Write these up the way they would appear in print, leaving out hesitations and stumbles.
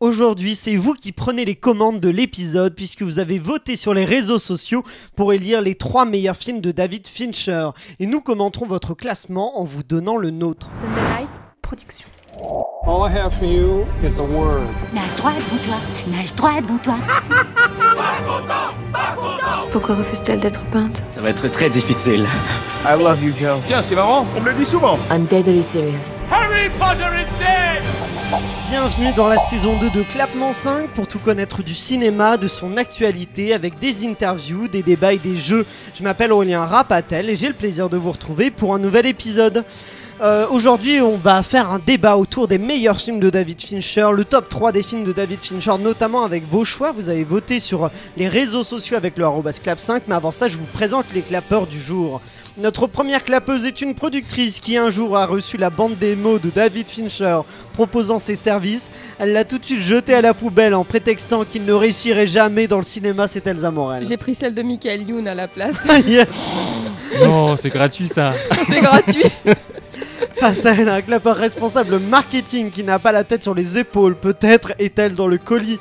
Aujourd'hui, c'est vous qui prenez les commandes de l'épisode puisque vous avez voté sur les réseaux sociaux pour élire les 3 meilleurs films de David Fincher. Et nous commenterons votre classement en vous donnant le nôtre. Sunday Night Production. All I have for you is a word. Nage droit devant toi, nage droit devant toi. Pourquoi refuse-t-elle d'être peinte? Ça va être très difficile. I love you, Joe. Tiens, c'est marrant, on me le dit souvent. I'm deadly serious. Harry Potter is dead! Bienvenue dans la saison 2 de Clapement 5 pour tout connaître du cinéma, de son actualité, avec des interviews, des débats et des jeux. Je m'appelle Aurélien Rapatel et j'ai le plaisir de vous retrouver pour un nouvel épisode. Aujourd'hui, on va faire un débat autour des meilleurs films de David Fincher, le top 3 des films de David Fincher, notamment avec vos choix. Vous avez voté sur les réseaux sociaux avec le @clap5, mais avant ça, je vous présente les clapeurs du jour. Notre première clapeuse est une productrice qui un jour a reçu la bande démo de David Fincher proposant ses services. Elle l'a tout de suite jetée à la poubelle en prétextant qu'il ne réussirait jamais dans le cinéma, c'est Elsa Morel. J'ai pris celle de Michael Youn à la place. Yes. Non, c'est gratuit ça. C'est gratuit. Face à elle, un clapeur responsable marketing qui n'a pas la tête sur les épaules. Peut-être est-elle dans le colis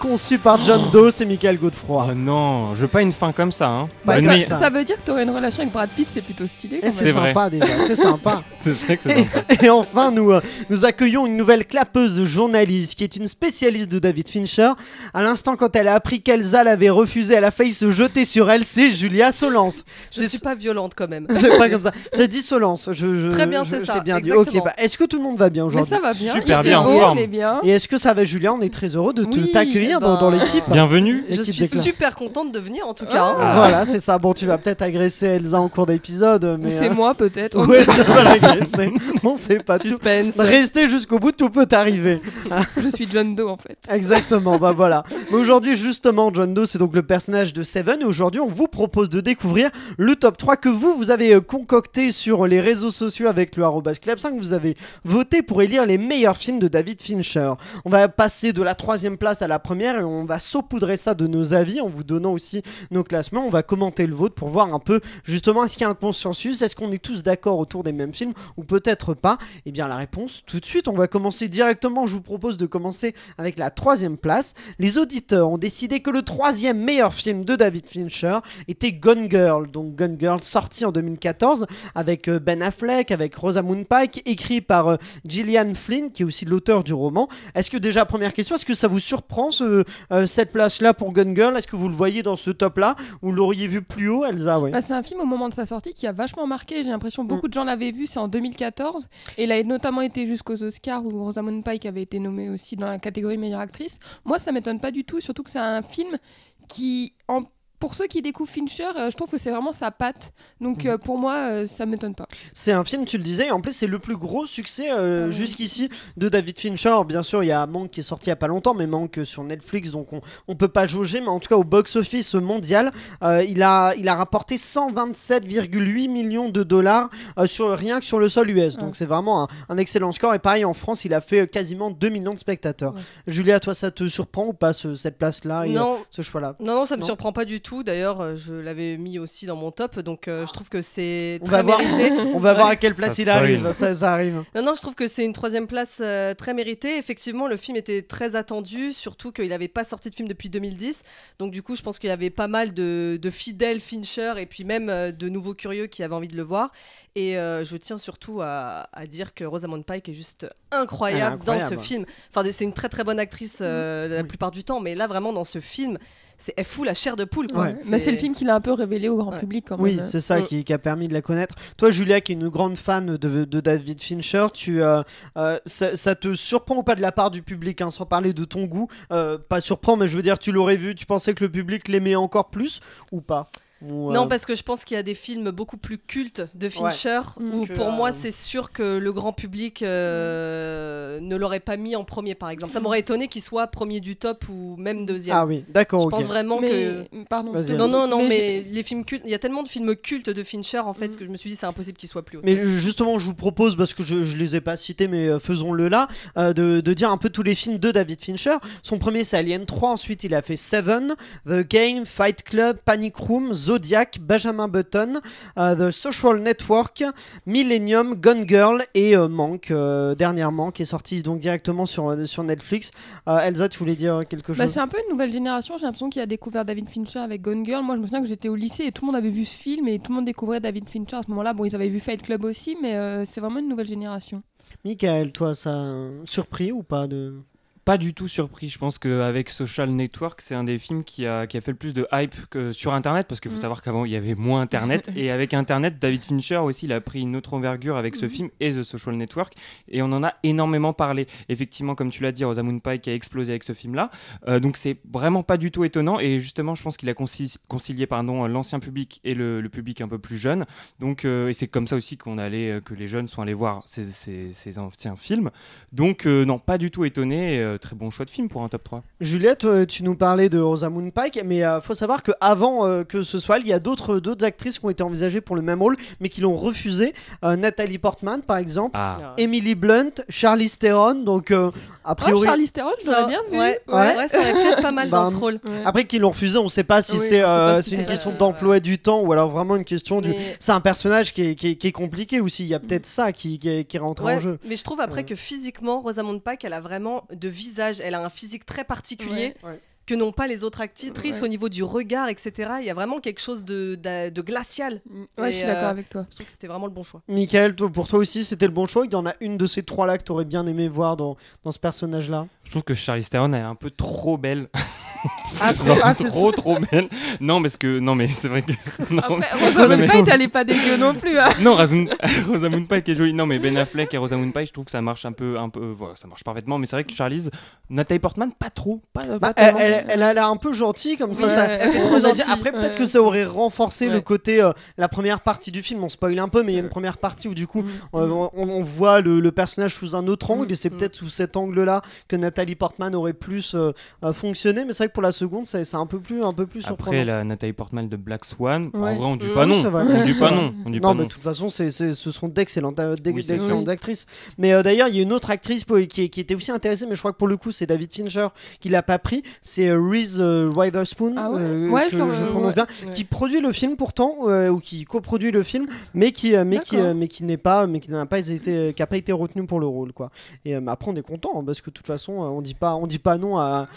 conçu par John Doe, c'est Michael Godefroy. Oh non, je veux pas une fin comme ça. Hein. Bah, Une ça, meilleure- ça veut dire que t'aurais une relation avec Brad Pitt, c'est plutôt stylé. Quand Et même. c'est sympa déjà, c'est sympa. C'est vrai que c'est sympa. Et enfin, nous accueillons une nouvelle clapeuse journaliste qui est une spécialiste de David Fincher. À l'instant, quand elle a appris qu'Elsa l'avait refusé, elle a failli se jeter sur elle, c'est Julia Solence. Je ne suis pas violente quand même. C'est pas comme ça. C'est dissonance. Très bien, c'est je ça, t'ai bien dit. exactement. Ok, bah, est-ce que tout le monde va bien Mais aujourd'hui? ça va bien. Super il fait bien, en beau, forme. il est bien. Et est-ce que ça va, Julien? On est très heureux de Oui, t'accueillir ben, dans l'équipe. Bienvenue. Je Équipe suis d'éclat. super contente de venir en tout cas. Ah. Voilà, c'est ça. Bon, tu vas peut-être agresser Elsa en cours d'épisode, mais C'est moi peut-être. on ouais, ne sait tu vas l'agresser. On sait pas. Suspense. Restez jusqu'au bout, tout peut arriver. pas. Je suis John Doe en fait. Exactement, bah voilà. Mais aujourd'hui, justement, John Doe, c'est donc le personnage de Seven. Et aujourd'hui, on vous propose de découvrir le top 3 que vous avez concocté sur les réseaux sociaux avec le @clap5. Vous avez voté pour élire les meilleurs films de David Fincher. On va passer de la 3e place à la première et on va saupoudrer ça de nos avis en vous donnant aussi nos classements. On va commenter le vôtre pour voir un peu, justement, est-ce qu'il y a un consensus? Est-ce qu'on est tous d'accord autour des mêmes films ou peut-être pas? Eh bien, la réponse, tout de suite, on va commencer directement. Je vous propose de commencer avec la 3e place. Les auditeurs ont décidé que le 3e meilleur film de David Fincher était Gone Girl. Donc Gone Girl, sorti en 2014 avec Ben Affleck, avec Rosamund Pike, écrit par Gillian Flynn, qui est aussi l'auteur du roman. Est-ce que déjà, première question, est-ce que ça vous surprend cette place-là pour Gone Girl? Est-ce que vous le voyez dans ce top-là? Vous l'auriez vu plus haut, Elsa? Ouais. Bah, c'est un film au moment de sa sortie qui a vachement marqué. J'ai l'impression que beaucoup de gens l'avaient vu. C'est en 2014 et il a notamment été jusqu'aux Oscars où Rosamund Pike avait été nommée aussi dans la catégorie meilleure actrice. Moi, ça m'étonne pas du tout, surtout que c'est un film qui pour ceux qui découvrent Fincher, je trouve que c'est vraiment sa patte. Donc pour moi, ça m'étonne pas. C'est un film, tu le disais, et en plus c'est le plus gros succès jusqu'ici de David Fincher. Bien sûr, il y a Manque qui est sorti il y a pas longtemps, mais Manque sur Netflix, donc on peut pas jauger, mais en tout cas au box-office mondial, il a rapporté 127,8 millions de dollars rien que sur le sol US. Donc c'est vraiment un excellent score. Et pareil, en France, il a fait quasiment 2 millions de spectateurs. Ouais. Julia, toi, ça te surprend ou pas cette place-là et Non. ce choix-là? Non, ça me Non. surprend pas du tout. D'ailleurs, je l'avais mis aussi dans mon top, donc je trouve que c'est On très va voir. mérité. On va voir à quelle place Ça il spoil. arrive. Ça arrive. Non, je trouve que c'est une 3e place très méritée. Effectivement, le film était très attendu, surtout qu'il n'avait pas sorti de film depuis 2010. Donc du coup, je pense qu'il y avait pas mal de fidèles Fincher et puis même de nouveaux curieux qui avaient envie de le voir. Et je tiens surtout à dire que Rosamund Pike est juste incroyable, Elle est dans ce incroyable. film. Enfin, c'est une très très bonne actrice la plupart du temps, mais là vraiment dans ce film, elle fout la chair de poule, quoi. Ouais. Mais c'est le film qui l'a un peu révélé au grand public quand même. Oui, c'est ça qui a permis de la connaître. Toi, Julia, qui est une grande fan de David Fincher, ça te surprend ou pas de la part du public, hein, sans parler de ton goût? Pas surprend, mais je veux dire, tu l'aurais vu, tu pensais que le public l'aimait encore plus ou pas? Non, parce que je pense qu'il y a des films beaucoup plus cultes de Fincher où Que, pour moi c'est sûr que le grand public ne l'aurait pas mis en premier, par exemple. Ça m'aurait étonné qu'il soit premier du top ou même deuxième. Ah oui, d'accord, Je ok. pense vraiment que... Pardon. Vas-y, Non, Mais mais les films cultes, il y a tellement de films cultes de Fincher en fait que je me suis dit c'est impossible qu'il soit plus haut. Mais justement, je vous propose, parce que je les ai pas cités, mais faisons-le là, de dire un peu tous les films de David Fincher. Son premier, c'est Alien 3, ensuite il a fait Seven, The Game, Fight Club, Panic Room, The Zodiac, Benjamin Button, The Social Network, Millennium, Gone Girl et Manque, dernièrement, qui est sorti donc directement sur Netflix. Elsa, tu voulais dire quelque chose? C'est un peu une nouvelle génération, j'ai l'impression qu'il a découvert David Fincher avec Gone Girl. Moi je me souviens que j'étais au lycée et tout le monde avait vu ce film et tout le monde découvrait David Fincher à ce moment-là. Bon, ils avaient vu Fight Club aussi, mais c'est vraiment une nouvelle génération. Michael, toi, ça a surpris ou pas de... Pas du tout surpris, je pense qu'avec Social Network, c'est un des films qui a fait le plus de hype que sur Internet, parce qu'il faut savoir qu'avant il y avait moins Internet, et avec Internet, David Fincher aussi, il a pris une autre envergure avec ce film et The Social Network, et on en a énormément parlé. Effectivement, comme tu l'as dit, Rosamund Pike a explosé avec ce film-là, donc c'est vraiment pas du tout étonnant, et justement, je pense qu'il a concilié l'ancien public et le public un peu plus jeune, donc, et c'est comme ça aussi que les jeunes sont allés voir ces anciens films, donc non, pas du tout étonné. Très bon choix de film pour un top 3. Juliette, tu nous parlais de Rosamund Pike, mais faut savoir qu'avant que ce soit elle, il y a d'autres actrices qui ont été envisagées pour le même rôle, mais qui l'ont refusé. Nathalie Portman, par exemple, Emily Blunt, Charlize Theron, donc a priori... Charlize Theron, je l'aurais bien vu. Ouais, ça aurait pu être pas mal dans ce rôle. Après qu'ils l'ont refusé, on ne sait pas si c'est une question d'emploi du temps ou alors vraiment une question du... C'est un personnage qui est compliqué aussi, il y a peut-être ça qui rentre en jeu. Mais je trouve après que physiquement, Rosamund Pike, elle a vraiment de visage, elle a un physique très particulier que n'ont pas les autres actrices au niveau du regard, etc. Il y a vraiment quelque chose de glacial. Ouais, je suis d'accord avec toi. Je trouve que c'était vraiment le bon choix. Michael, pour toi aussi, c'était le bon choix. Il y en a une de ces trois-là que tu aurais bien aimé voir dans ce personnage-là. Je trouve que Charlize Theron, elle est un peu trop belle. C'est trop belle. Non, mais c'est vrai que. Non, après, Rosamund Pike, elle est pas dégueu non plus. Hein. Non, Rosamund Pike est jolie. Non, mais Ben Affleck et Rosamund Pike, je trouve que ça marche un peu. Voilà, ça marche parfaitement. Mais c'est vrai que Charlize, Nathalie Portman, pas trop. Elle a l'air un peu gentille comme ça. Elle fait trop gentille. Après, peut-être que ça aurait renforcé le côté. La première partie du film, on spoil un peu, mais il y a une première partie où du coup, on voit le personnage sous un autre angle. Et c'est peut-être sous cet angle-là que Nathalie Portman aurait plus fonctionné. Mais c'est vrai que pour la seconde, c'est un peu plus surprenant. Après, la Nathalie Portman de Black Swan, en vrai, on dit pas non. On dit pas non. Non, mais de toute façon, ce sont d'excellentes actrices. Mais d'ailleurs, il y a une autre actrice qui était aussi intéressée, mais je crois que pour le coup, c'est David Fincher qui l'a pas pris. C'est Reese Witherspoon, que je prononce bien, qui produit le film pourtant, ou qui coproduit le film, mais qui n'a pas été retenu pour le rôle, quoi. Et après, on est content hein, parce que de toute façon, on dit pas non à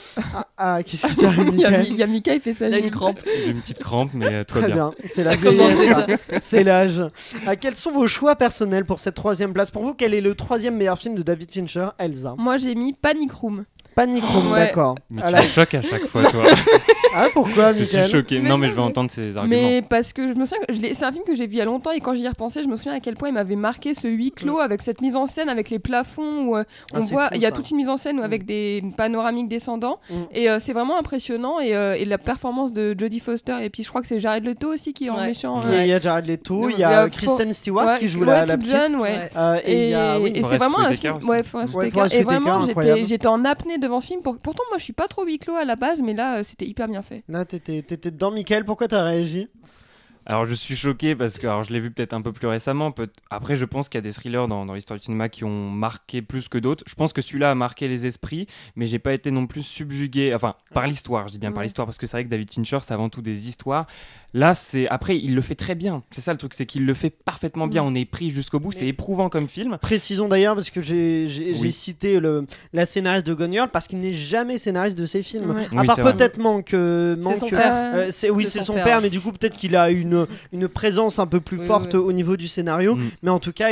qu'est-ce qui t'arrive, Mickaël? Il y a Mika, il fait ça. Il a une crampe. J'ai une petite crampe, mais très bien. C'est la vieillesse, c'est l'âge. Quels sont vos choix personnels pour cette troisième place? Pour vous, quel est le troisième meilleur film de David Fincher, Elsa? Moi, j'ai mis Panic Room. Panic Room, d'accord. Mais tu me choques à chaque fois, toi. Ah, pourquoi, Je Mickaël? suis choqué. Non, mais je vais entendre ces arguments. Mais parce que je me souviens, c'est un film que j'ai vu il y a longtemps et quand j'y ai repensé, je me souviens à quel point il m'avait marqué ce huis clos avec cette mise en scène, avec les plafonds où on voit, il y a toute une mise en scène avec des panoramiques descendants et c'est vraiment impressionnant et la performance de Jodie Foster et puis je crois que c'est Jared Leto aussi qui est en méchant. Il y a Jared Leto, il y a Kristen Stewart qui joue la petite. Jeune, et c'est vraiment un film. Et vraiment, j'étais en apnée devant ce film. Pourtant, moi, je suis pas trop huis clos à la base, mais là, c'était hyper bien fait. Là, t'étais dedans. Mickaël, pourquoi t'as réagi? Alors je suis choqué parce que je l'ai vu peut-être un peu plus récemment. Après, je pense qu'il y a des thrillers dans l'histoire du cinéma qui ont marqué plus que d'autres. Je pense que celui-là a marqué les esprits, mais j'ai pas été non plus subjugué. Enfin, par l'histoire, je dis bien par l'histoire, parce que c'est vrai que David Fincher, c'est avant tout des histoires. Là, après, il le fait très bien. C'est ça le truc, c'est qu'il le fait parfaitement bien. On est pris jusqu'au bout. C'est éprouvant comme film. Précisons d'ailleurs, parce que j'ai cité la scénariste de Gone Girl, parce qu'il n'est jamais scénariste de ses films. À part peut-être Manque. C'est son père. C'est son père, mais du coup, peut-être qu'il a une présence un peu plus forte au niveau du scénario. Mais en tout cas,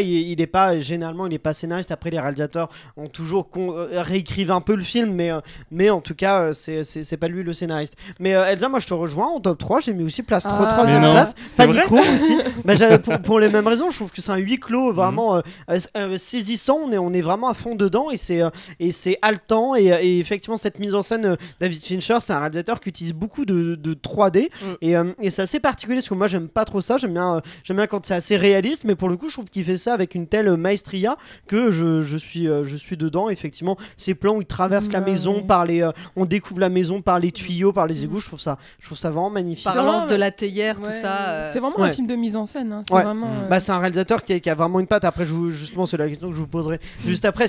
généralement, il n'est pas scénariste. Après, les réalisateurs ont toujours réécrivent un peu le film, mais en tout cas, c'est pas lui le scénariste. Mais Elsa, moi, je te rejoins en top 3. J'ai mis aussi troisième place. Panic Room aussi. Pour les mêmes raisons, je trouve que c'est un huis clos vraiment saisissant. On est vraiment à fond dedans et c'est haletant. Et effectivement, cette mise en scène, David Fincher, c'est un réalisateur qui utilise beaucoup de 3D et c'est assez particulier parce que moi, j'aime pas trop ça, j'aime bien quand c'est assez réaliste, mais pour le coup je trouve qu'il fait ça avec une telle maestria que je suis dedans. Effectivement, ces plans où il traverse la maison par les on découvre la maison par les tuyaux, par les égouts, je trouve ça vraiment magnifique. Par l'avance de la théière, tout ça. C'est vraiment un film de mise en scène. Hein. C'est Ouais. vraiment, c'est un réalisateur qui a vraiment une patte. Après, justement, c'est la question que je vous poserai juste après.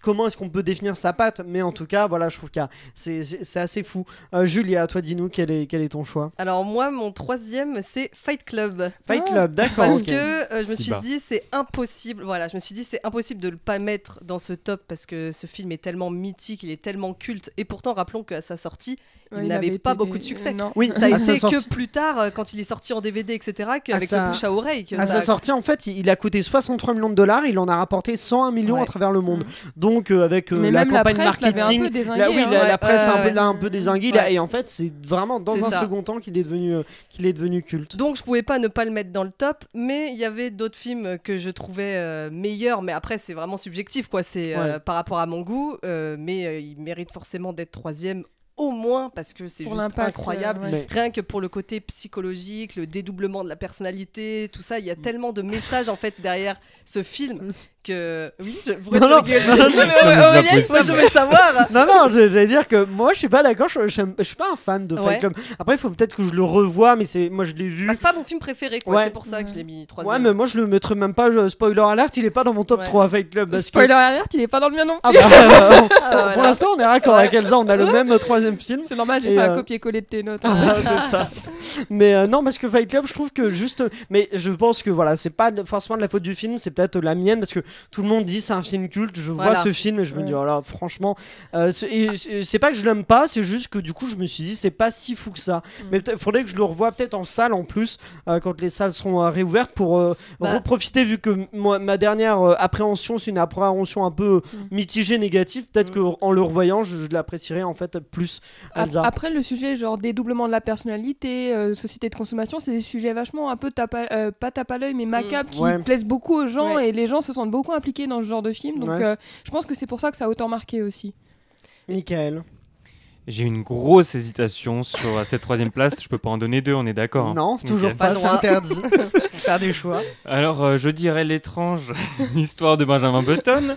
Comment est-ce qu'on peut définir sa patte? Mais en tout cas, voilà, je trouve que c'est assez fou. Julia, toi, dis-nous quel est ton choix? Alors moi, mon troisième, c'est Fight Club. Fight Club, d'accord. Parce ok. que je me suis dit c'est impossible. Voilà, je me suis dit c'est impossible de le pas mettre dans ce top parce que ce film est tellement mythique, il est tellement culte. Et pourtant, rappelons qu'à sa sortie, il n'avait pas beaucoup de succès. Non. Oui, Ça a à sa été sortie. que plus tard, quand il est sorti en DVD, etc., qu'avec sa- le bouche à oreille. À sa sortie, en fait, il a coûté 63 millions de dollars, il en a rapporté 101 millions Ouais. à travers le monde. Donc, avec Mais la même la campagne presse l'avait un marketing, peu dézingué, la hein. presse Ouais. l'a un peu dézingué. Ouais. Et en fait, c'est vraiment dans C'est un ça. second temps qu'il est devenu culte. Donc je pouvais pas ne pas le mettre dans le top, mais il y avait d'autres films que je trouvais meilleurs, mais après c'est vraiment subjectif quoi, c'est Ouais. par rapport à mon goût, mais il mérite forcément d'être troisième au moins parce que c'est Pour juste l'impact, incroyable. ouais. Mais- Rien que pour le côté psychologique, le dédoublement de la personnalité, tout ça, il y a tellement de messages en fait derrière ce film que oui. Pourquoi Non, tu non, rigoles non, non, Aurélien, il Moi je veux savoir. Non, j'allais dire que moi je suis pas d'accord, je suis pas un fan de Fight Ouais. Club. Après, il faut peut-être que je le revoie, mais moi je l'ai vu. Bah, c'est pas mon film préféré quoi, Ouais. c'est pour ça que je l'ai mis troisième. Ouais, mais moi je le mettrais même pas, spoiler alert, il est pas dans mon top Ouais. 3 Fight Club. Parce Spoiler que... alert, il est pas dans le mien non Ah plus. bah, voilà. pour l'instant on est raccord avec Elsa, on a le même troisième film. C'est normal, j'ai Et, fait un copier-coller de tes notes. Ah bah, c'est ça. Mais non, parce que Fight Club, je trouve que juste. Mais je pense que voilà, c'est pas forcément de la faute du film, c'est peut-être la mienne parce que tout le monde dit c'est un film culte. Je vois Voilà. ce film et je me dis, oh là, franchement. C'est pas que je l'aime pas, c'est juste que du coup, je me suis dit, c'est pas si fou que ça. Mais faudrait que je le revoie peut-être en salle en plus, quand les salles seront réouvertes pour reprofiter, vu que moi, ma dernière appréhension, c'est une appréhension un peu mitigée, négative. Peut-être qu'en le revoyant, je l'apprécierais en fait plus. Elsa. Après, le sujet, genre dédoublement de la personnalité, société de consommation, c'est des sujets vachement un peu pas tape à l'œil, mais macabres qui Ouais. plaisent beaucoup aux gens Ouais. et les gens se sentent beaucoup impliqués dans ce genre de film. Donc, Ouais. je pense que c'est pour ça que ça a autant marqué aussi. Michael. J'ai une grosse hésitation sur cette troisième place. Je peux pas en donner deux, on est d'accord. hein. Non, toujours Ok. pas, Pas c'est droit. interdit. Faire des choix. Alors, je dirais l'étrange histoire de Benjamin Button.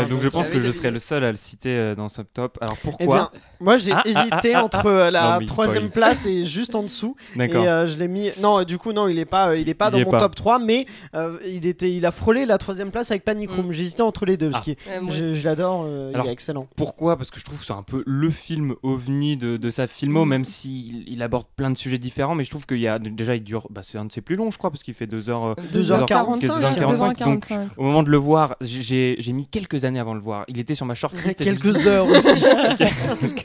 Donc, je pense j'avais que je deviné. serais le seul à le citer dans ce top. Alors, Eh pourquoi bien, moi j'ai hésité entre la Non, mais il troisième spoil. place et juste en dessous. D'accord. Et je l'ai mis. Non, du coup, non, il est pas dans est mon pas. top 3, mais il a frôlé la troisième place avec Panic Room. J'ai hésité entre les deux, parce que moi je l'adore, il Alors, est excellent. Pourquoi? Parce que je trouve que c'est un peu le film ovni de sa filmo, même s'il il aborde plein de sujets différents, mais je trouve qu'il y a déjà il dure, c'est un de ses plus longs, je crois, parce qu'il fait 2h. 2h45. 2h45. Donc, au moment de le voir, j'ai mis quelques années avant de le voir. Il était sur ma shortlist. et je me suis dit- Quelques heures aussi.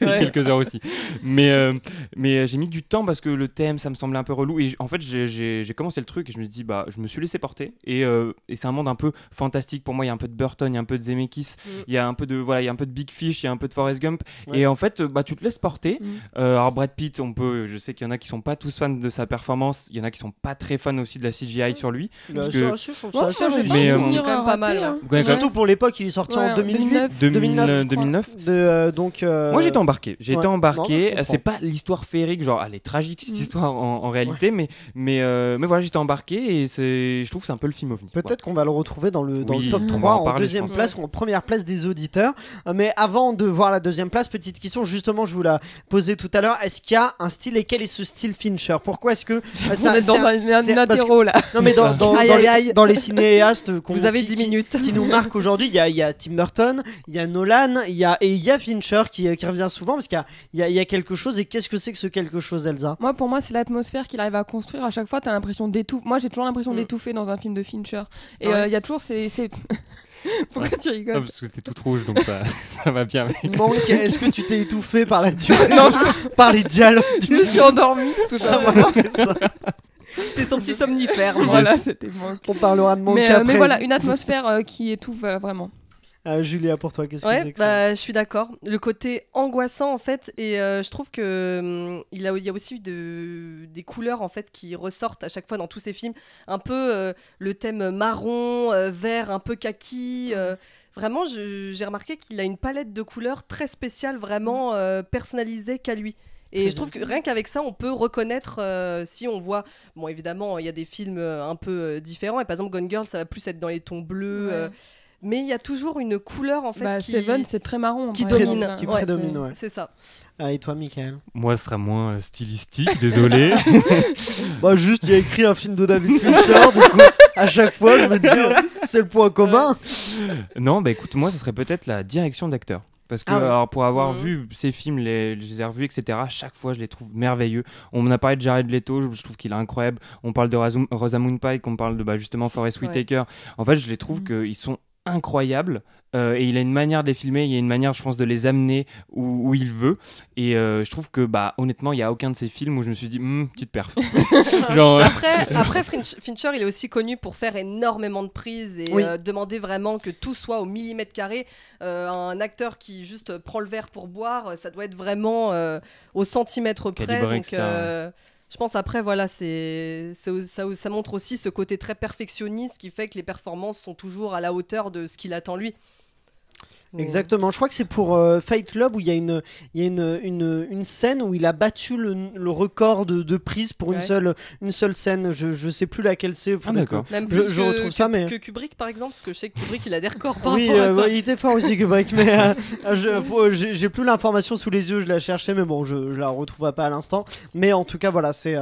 quelques heures aussi. Mais j'ai mis du temps parce que le thème, ça me semblait un peu relou. Et en fait, j'ai commencé le truc et je me suis dit, je me suis laissé porter. Et c'est un monde un peu fantastique pour moi. Il y a un peu de Burton, il y a un peu de Zemeckis, il y a un peu de il y a un peu de Big Fish, il y a un peu de Forrest Gump. Ouais. Et en fait, tu te laisses porter. Alors Brad Pitt, je sais qu'il y en a qui sont pas tous fans de sa performance. Il y en a qui sont pas très fans aussi de la CGI sur lui. Parce que- Je trouve ça assez j'ai réussi. Mais, pas souvenir quand même pas mal, hein. Ouais, Surtout pour l'époque, il est sorti en 2008. 2009. Donc, Moi j'étais embarqué, ouais. Non, je embarqué. comprends. C'est pas l'histoire féerique, genre elle est tragique cette histoire en réalité, mais voilà, j'étais embarqué et je trouve que c'est un peu le film ovni. Peut-être qu'on va le retrouver dans le Oui, top on va 3 en en parler, deuxième je pense. place ou en première place des auditeurs. Mais avant de voir la deuxième place, petite question, justement, je vous la posais tout à l'heure. Est-ce qu'il y a un style et quel est ce style Fincher? Pourquoi est-ce que On est dans un c'est- parce interro là. non mais Aïe, aïe, aïe. dans les cinéastes Vous avez 10 minutes. qui nous marquent aujourd'hui, il y a Tim Burton, il y a Nolan, il y a Fincher qui revient souvent parce qu'il y a quelque chose. Et qu'est-ce que c'est que ce quelque chose, Elsa? Pour moi, c'est l'atmosphère qu'il arrive à construire. À chaque fois, t'as l'impression d'étouffer. Moi, j'ai toujours l'impression d'étouffer dans un film de Fincher. Et il y a toujours ces. Pourquoi tu Ah, rigoles? parce que c'était toute rouge donc ça, ça va bien avec. Manque, est-ce que tu t'es étouffé par la durée, Non, par les dialogues je me suis endormie tout Ah, simplement. voilà, c'est ça. C'était son petit somnifère. Voilà, c'était manque. On parlera de manque Mais après. voilà, une atmosphère qui étouffe vraiment. Julia, pour toi, qu'est-ce que Ouais, c'est que ça? je suis d'accord. Le côté angoissant en fait, et je trouve que il y a aussi des couleurs en fait qui ressortent à chaque fois dans tous ces films. Un peu le thème marron, vert, un peu kaki. Vraiment, j'ai remarqué qu'il a une palette de couleurs très spéciale, vraiment personnalisée qu'à lui. Et je trouve que rien qu'avec ça, on peut reconnaître si on voit. Bon, évidemment, il y a des films un peu différents. Et par exemple, Gone Girl, ça va plus être dans les tons bleus. Mais il y a toujours une couleur en fait qui... Seven, c'est très marron. Qui domine. Qui prédomine, ouais. C'est ça. Et toi, Michael? Moi, ce sera moins stylistique, désolé. Bah, juste, il y a écrit un film de David Fincher, du coup, à chaque fois, je me dis, c'est le point commun. Non, bah écoute, moi, ce serait peut-être la direction d'acteur. Parce que alors, pour avoir vu ces films, je les ai revus, etc., chaque fois, je les trouve merveilleux. On m'en a parlé de Jared Leto, je trouve qu'il est incroyable. On parle de Rosamund Pike, on parle de justement Forest Whitaker. En fait, je les trouve qu'ils sont incroyables. Et il a une manière de les filmer, il y a une manière, je pense, de les amener où il veut. Et je trouve que, honnêtement, il n'y a aucun de ces films où je me suis dit, petite perf. Genre, après, Fincher, il est aussi connu pour faire énormément de prises et demander vraiment que tout soit au millimètre carré. Un acteur qui juste prend le verre pour boire, ça doit être vraiment au centimètre près. Donc, je pense après, voilà, ça montre aussi ce côté très perfectionniste qui fait que les performances sont toujours à la hauteur de ce qu'il attend lui. Exactement, je crois que c'est pour Fight Club où il y a une scène où il a battu le record de prise pour une seule scène. Je sais plus laquelle c'est. D'accord. Même plus je retrouve ça, mais que Kubrick par exemple, parce que je sais que Kubrick il a des records par rapport à ça. Il était fort aussi Kubrick, mais j'ai plus l'information sous les yeux, je la cherchais, mais bon, je la retrouverai pas à l'instant. Mais en tout cas, voilà, c'est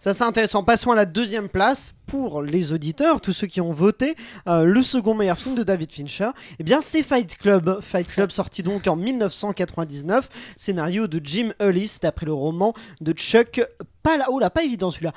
assez intéressant. Passons à la deuxième place pour les auditeurs, tous ceux qui ont voté. Le second meilleur film de David Fincher, eh bien, c'est Fight Club. Fight Club sorti donc en 1999, scénario de Jim Ellis d'après le roman de Chuck pas évident celui-là.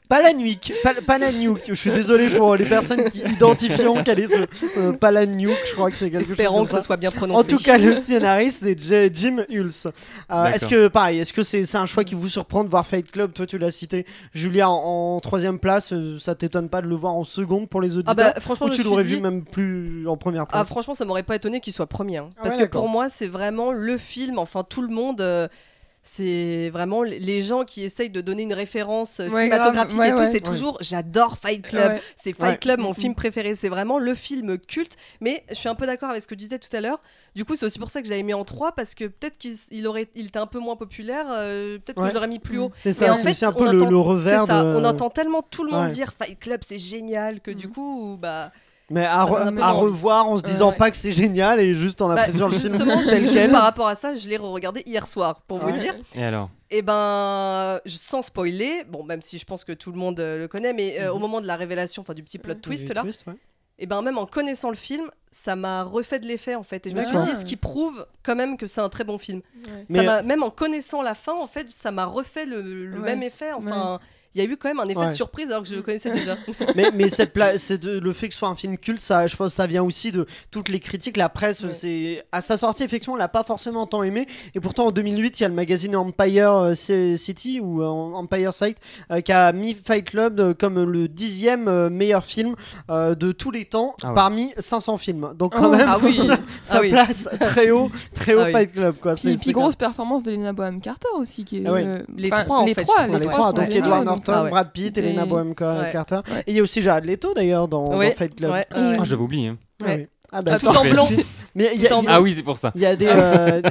Palahniuk. Je suis désolé pour les personnes qui identifieront quel est ce Palahniuk. Je crois que c'est quelque chose. Espérons que ce soit bien prononcé. En tout cas, le scénariste c'est Jim Hulse. Est-ce que c'est un choix qui vous surprend de voir Fight Club? Toi, tu l'as cité, Julia, en troisième place. Ça t'étonne pas de le voir en seconde pour les auditeurs? Franchement, ou tu l'aurais vu même plus en première place? Franchement, ça m'aurait pas étonné qu'il soit premier. Parce que pour moi, c'est vraiment le film. Enfin, tout le monde. C'est vraiment les gens qui essayent de donner une référence cinématographique et tout, c'est toujours j'adore Fight Club, c'est Fight Club mon film préféré, c'est vraiment le film culte. Mais je suis un peu d'accord avec ce que tu disais tout à l'heure, du coup c'est aussi pour ça que j'avais mis en 3, parce que peut-être qu'il était un peu moins populaire, peut-être que je l'aurais mis plus haut. C'est ça, c'est aussi un peu le revers on entend tellement tout le monde dire Fight Club c'est génial que du coup mais à revoir en se disant pas que c'est génial et juste en appréciant le film tel quel. Par rapport à ça, je l'ai regardé hier soir pour vous dire. Et alors? Et sans spoiler, bon, même si je pense que tout le monde le connaît, mais au moment de la révélation, du petit plot twist là, et même en connaissant le film, ça m'a refait de l'effet en fait. Et je me suis dit, ce qui prouve quand même que c'est un très bon film. Même en connaissant la fin, en fait, ça m'a refait le même effet. Enfin. Il y a eu quand même un effet de surprise alors que je le connaissais déjà. mais le fait que ce soit un film culte, ça, je pense que ça vient aussi de toutes les critiques. La presse, à sa sortie, effectivement, on l'a pas forcément tant aimé. Et pourtant, en 2008, il y a le magazine Empire City ou Empire Site qui a mis Fight Club comme le 10e meilleur film de tous les temps parmi 500 films. Donc quand même, ça place très haut Fight Club. Quoi. Puis grosse performance de Helena Bonham Carter aussi. Qui est, les trois en fait. Les trois, donc Edward Norton, Brad Pitt, Helena Bonham Carter. Et il y a aussi Jared Leto d'ailleurs dans Fight Club. J'avais oublié. Tout en blanc. Mais oui, c'est pour ça. Il y a des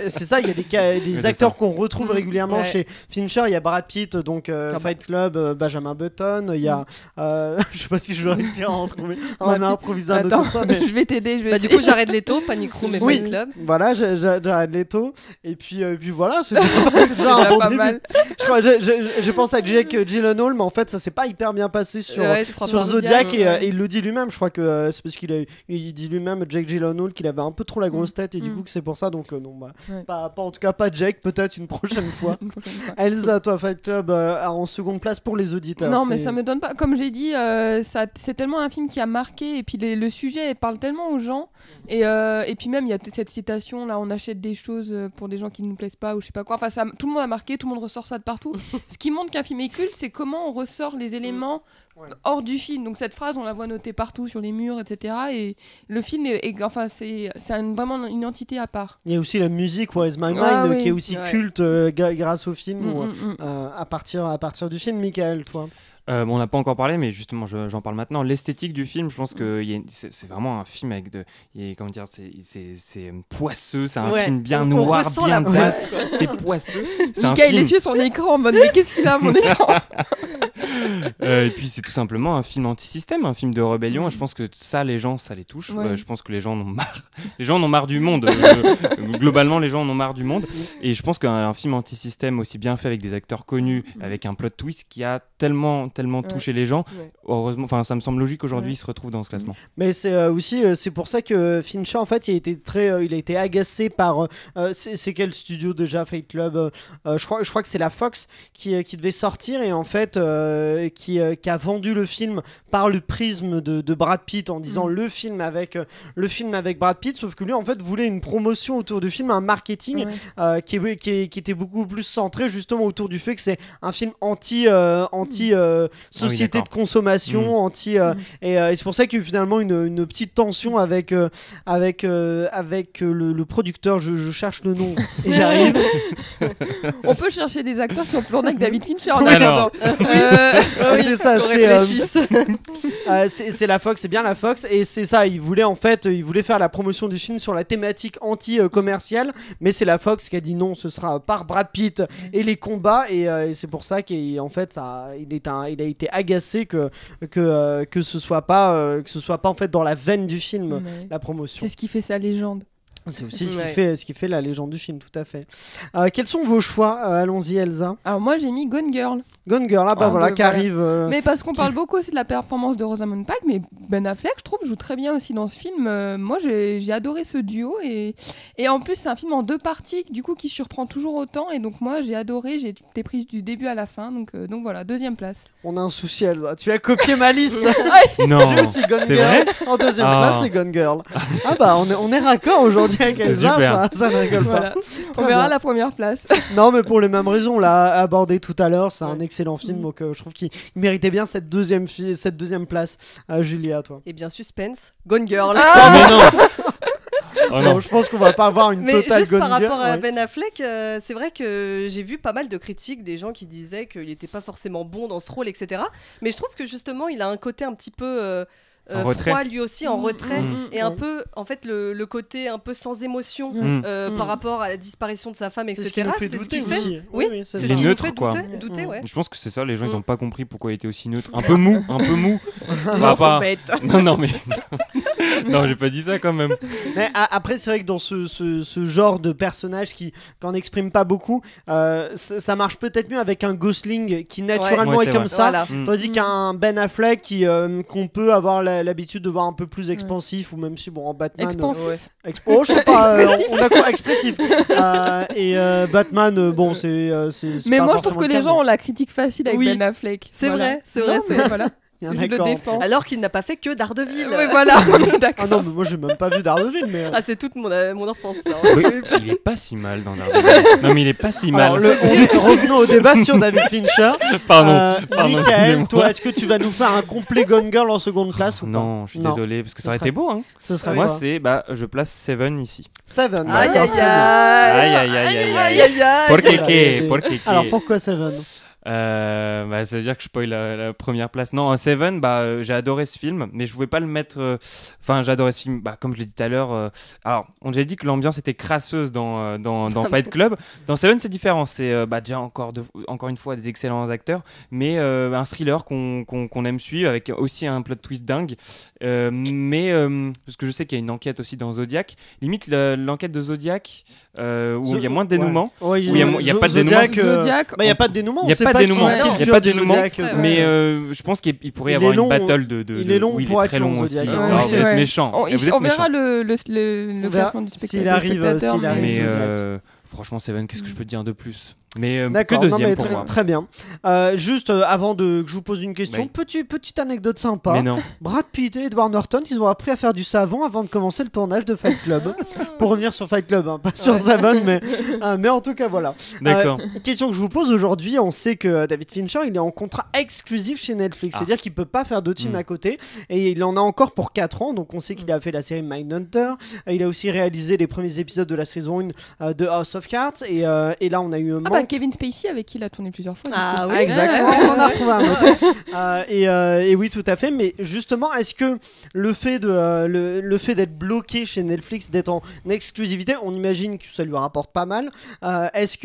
c'est ça, il y a des acteurs qu'on retrouve régulièrement chez Fincher. Il y a Brad Pitt, donc Fight Club, Benjamin Button. Il y a je sais pas si je vais réussir à en trouver un improvisé un autre ça, mais je vais t'aider. Du coup, Jared Leto, Panic Room et Fight Club. Voilà, Jared Leto. Et puis voilà, c'est déjà un bon début. Mal. Je crois, j'ai pensé à Jake Gyllenhaal, mais en fait, ça s'est pas hyper bien passé sur Zodiac et il le dit lui-même. Je crois que c'est parce qu'il dit lui-même, Jake Gyllenhaal, qu'il avait un peu trop la grosse tête et du coup que c'est pour ça. Donc pas en tout cas pas Jake, peut-être une prochaine fois. Elsa, toi, Fight Club en seconde place pour les auditeurs. Non, mais ça me donne pas. Comme j'ai dit, c'est tellement un film qui a marqué et puis le sujet parle tellement aux gens et puis même il y a cette citation là, on achète des choses pour des gens qui ne nous plaisent pas ou je sais pas quoi. Enfin, tout le monde a marqué, tout le monde ressort ça de partout. Ce qui montre qu'un film est culte, c'est comment on ressort les éléments hors du film. Donc cette phrase, on la voit notée partout sur les murs, etc. Et le film enfin, c'est vraiment une entité à part. Il y a aussi la musique Where is My Mind qui est aussi culte grâce au film à partir du film. Michael, toi on n'a pas encore parlé, mais justement, j'en parle maintenant. L'esthétique du film, je pense que c'est vraiment un film avec comment dire, c'est poisseux, c'est un film bien noir, bien basse. C'est poisseux. Michael essuie son écran en mode mais qu'est-ce qu'il a à mon écran. Et puis c'est tout simplement un film anti-système, un film de rébellion. Et je pense que ça, les gens, ça les touche. Je pense que les gens en ont marre. Les gens en ont marre du monde. Globalement, les gens en ont marre du monde. Et je pense qu'un film anti-système aussi bien fait avec des acteurs connus, avec un plot twist qui a tellement touché les gens. Heureusement, enfin, ça me semble logique aujourd'hui, il se retrouve dans ce classement. Mais c'est aussi c'est pour ça que Fincher, en fait, il a été agacé par c'est quel studio déjà, Fight Club, je crois que c'est la Fox qui devait sortir et en fait qui a vendu le film par le prisme de Brad Pitt en disant le film avec Brad Pitt, sauf que lui en fait voulait une promotion autour du film, un marketing qui était beaucoup plus centré justement autour du fait que c'est un film anti société de consommation, et c'est pour ça qu'il y a eu finalement une petite tension avec le producteur. Je cherche le nom et j'arrive. On peut chercher des acteurs qui ont tourné avec David Fincher. C'est ça, c'est la Fox, c'est bien la Fox, et c'est ça. Il voulait faire la promotion du film sur la thématique anti-commerciale, mais c'est la Fox qui a dit non, ce sera par Brad Pitt et les combats, et c'est pour ça qu'en fait il a été agacé que ce soit pas en fait dans la veine du film, la promotion. C'est ce qui fait sa légende. C'est aussi ce qui fait la légende du film, tout à fait. Quels sont vos choix allons-y, Elsa. Alors moi j'ai mis Gone Girl. Gone Girl, qui arrive. Mais parce qu'on parle beaucoup aussi de la performance de Rosamund Pike, mais Ben Affleck, je trouve, joue très bien aussi dans ce film. Moi j'ai adoré ce duo, et en plus c'est un film en 2 parties, du coup qui surprend toujours autant, et donc moi j'ai adoré, j'ai été prise du début à la fin, donc voilà, 2e place. On a un souci, Elsa. Tu as copié ma liste. Non. J'ai aussi Gone Girl. En 2e place, c'est Gone Girl. On est raccord aujourd'hui avec Elsa, ça ne rigole pas. On verra la première place. Non, mais pour les mêmes raisons, on l'a abordé tout à l'heure, c'est un excellent film, donc je trouve qu'il méritait bien cette deuxième place. Julia, toi. Et bien suspense, Gone Girl. Mais non. Oh non. Je pense qu'on va pas avoir une totale juste Gone par Girl. rapport à Ben Affleck, c'est vrai que j'ai vu pas mal de critiques, des gens qui disaient qu'il était pas forcément bon dans ce rôle, etc. Mais je trouve que justement il a un côté un petit peu froid lui aussi, en retrait, et un peu en fait le côté un peu sans émotion par rapport à la disparition de sa femme, etc. C'est ce qui nous fait douter. C'est ce qui nous fait douter. Je pense que c'est ça, les gens ils ont pas compris pourquoi il était aussi neutre, un peu mou. Les gens sont bêtes. Non mais non, j'ai pas dit ça quand même. Mais après c'est vrai que dans ce genre de personnage qui n'en exprime pas beaucoup, ça marche peut-être mieux avec un Gosling qui naturellement est comme ça, voilà. Tandis qu'un Ben Affleck qu'on peut avoir l'habitude de voir un peu plus expansif, ou même si en Batman expansif. Je sais pas, on d'accord, expressif. Et Batman, c'est mais pas moi je trouve que les gens ont la critique facile avec Ben Affleck. C'est vrai. Voilà. Je le défends. Alors qu'il n'a pas fait que Daredevil. Oui, voilà, on est d'accord. Ah non, mais moi j'ai même pas vu Daredevil. Mais... c'est toute mon enfance. Ça. Oui, il est pas si mal dans Daredevil. Non, mais il est pas si mal. Revenons au débat sur David Fincher. Pardon. Michael, toi, est-ce que tu vas nous faire un complet Gone Girl en seconde place ou pas? Non, je suis désolé, parce que ça aurait été beau. Hein. Ce serait moi, je place Seven ici. Seven. Aïe. Pourquoi? Alors pourquoi Seven? Ça veut dire que je spoil la première place. Non, Seven, j'ai adoré ce film, mais je pouvais pas le mettre. J'ai adoré ce film, comme je l'ai dit tout à l'heure. Alors, on a déjà dit que l'ambiance était crasseuse dans Fight Club. Dans Seven, c'est différent. C'est déjà encore une fois des excellents acteurs, mais un thriller qu'on aime suivre, avec aussi un plot twist dingue. Parce que je sais qu'il y a une enquête aussi dans Zodiac. Limite, l'enquête de Zodiac, où il y a moins de dénouement. Ouais. Il y a pas de dénouement. Il y a pas de dénouement. Il n'y a pas de dénouement, mais je pense qu'il pourrait y avoir une battle il est long, il pour est très long aussi. Alors, vous êtes méchant. On verra le classement du spectateur. S'il arrive. Franchement, Seven, qu'est-ce que je peux te dire de plus? Mais D'accord, que deuxième mais pour moi. très bien. Juste avant que je vous pose une question, petite anecdote sympa. Mais non. Brad Pitt et Edward Norton, ils ont appris à faire du savon avant de commencer le tournage de Fight Club. Pour revenir sur Fight Club, hein, pas sur Seven, mais en tout cas voilà. D'accord. Question que je vous pose aujourd'hui, on sait que David Fincher, il est en contrat exclusif chez Netflix, c'est-à-dire qu'il peut pas faire d'autres films à côté, et il en a encore pour 4 ans, donc on sait qu'il a fait la série Mindhunter, il a aussi réalisé les premiers épisodes de la saison 1 de House of Cards, et là on a eu Kevin Spacey avec qui il a tourné plusieurs fois. Ah oui, exactement, on en a retrouvé un autre. Et oui, tout à fait. Mais justement, est-ce que le fait d'être bloqué chez Netflix, d'être en exclusivité, on imagine que ça lui rapporte pas mal. Est-ce